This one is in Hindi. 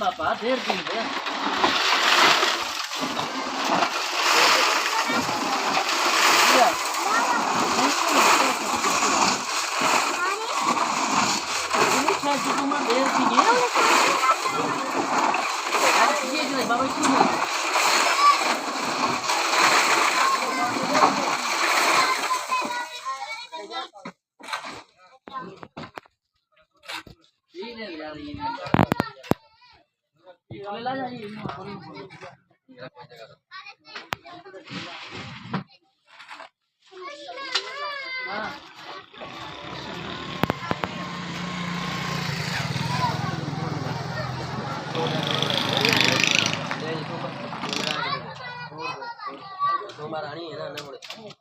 बापा 1.5 दिन से बाबा ला जाइए सोमवार आनी है ना